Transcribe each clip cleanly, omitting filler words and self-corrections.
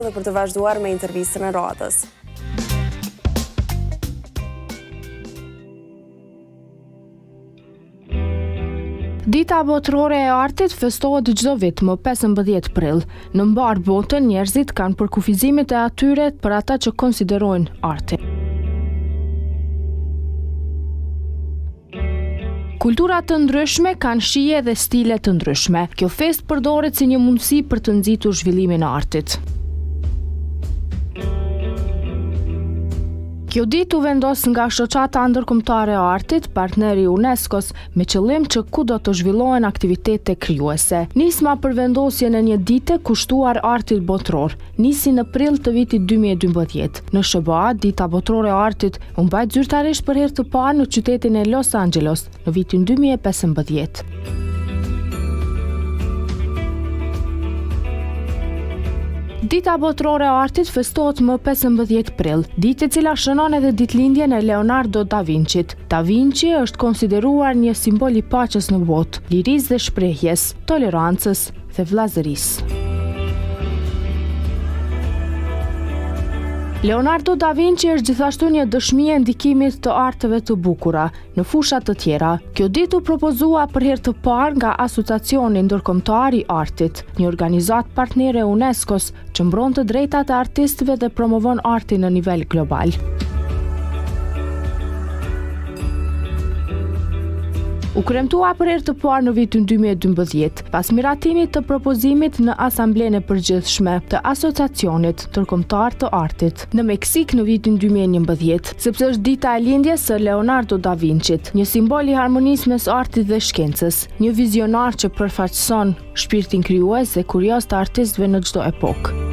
dhe për të vazhduar me intervistën e radhës. Dita botërore e artit festohet çdo vit më 15 prill. Në mbar botën njerëzit kanë për kufizimet e atyre për ata që konsiderojnë artin. Kultura të ndryshme kanë shije dhe stile të ndryshme. Kjo fest përdoret si një mundësi për të nxitur zhvillimin e artit. Kjo ditë u vendos nga Shoqata Ndërkombëtare e Artit, partneri i UNESCO-s, me qëllim që kudo të zhvillohen aktivitete krijuese. Nisma për vendosjen e një dite kushtuar artit botëror nisi në prill të vitit 2012. Në SBA, Dita Botërore e Artit u mbajt zyrtarisht për herë të parë në qytetin e Los Angeles në vitin 2015. Dita botërore e artit festohet më 15 prill, ditë e cila shënon edhe ditëlindjen e Leonardo da Vinçit. Da Vinçi është konsideruar një simbol i paqes në botë, lirisë dhe shprehjes, tolerancës dhe vllazërisë. Leonardo da Vinci është gjithashtu një dëshmi e ndikimit të arteve të bukura në fusha të tjera. Kjo ditë u propozua për herë të parë nga Asociacioni Ndërkombëtar i Artit, një organizatë partnere e UNESCO-s që mbron të drejtat e artistëve dhe promovon artin në nivel global. U kremtua për herë të parë në vitin 2012, pas miratimit të propozimit në Asamblenë e Përgjithshme të Asociacionit Ndërkombëtar të Artit në Meksik në vitin 2011, sepse është dita e lindjes së Leonardo da Vinçit, një simbol i harmonisë mes artit dhe shkencës, një vizionar që përfaqëson shpirtin krijues dhe kurioz të artistëve në çdo epokë.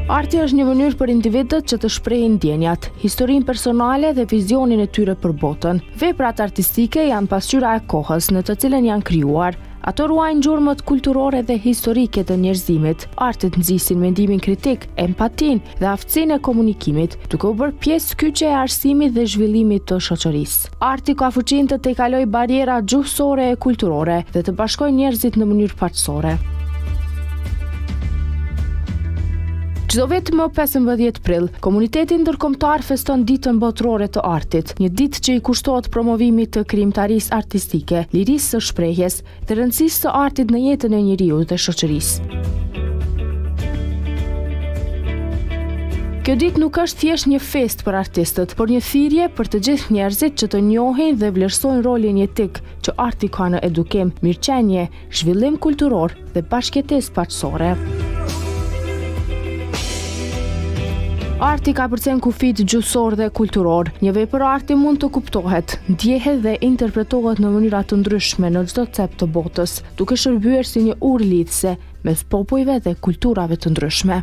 Arti është një mënyrë për individët që të shprehin ndjenjat, historinë personale dhe vizionin e tyre për botën. Veprat artistike janë pasqyra e kohës në të cilën janë krijuar. Ato ruajnë gjurmët kulturore dhe historike të njerëzimit. Artet nxisin mendimin kritik, empatinë dhe aftësinë e komunikimit, duke u bërë pjesë kyçe e arsimit dhe zhvillimit të shoqërisë. Arti ka fuqinë të tejkalojë bariera gjuhësore e kulturore dhe të bashkojë njerëzit në mënyrë paqësore. Çdo vit më 15 prill, komuniteti ndërkombëtar feston ditën botërore të artit, një ditë që i kushtohet promovimit të krijimtarisë artistike, lirisë së shprehjes dhe rëndësisë së artit në jetën e njeriut dhe shoqërisë. Kjo ditë nuk është thjesht një fest për artistët, por një thirrje për të gjithë njerëzit që të njohin dhe vlerësojnë rolin jetik që arti ka në edukim, mirëqenie, zhvillim kulturor dhe bashkëjetesë paqësore. Arti ka përcen kufit gjuhësor dhe kulturor. Një vepër arti mund të kuptohet, ndjehet dhe interpretohet në mënyra të ndryshme në çdo cep të botës, duke shërbyer si një urë lidhëse mes popujve dhe kulturave të ndryshme.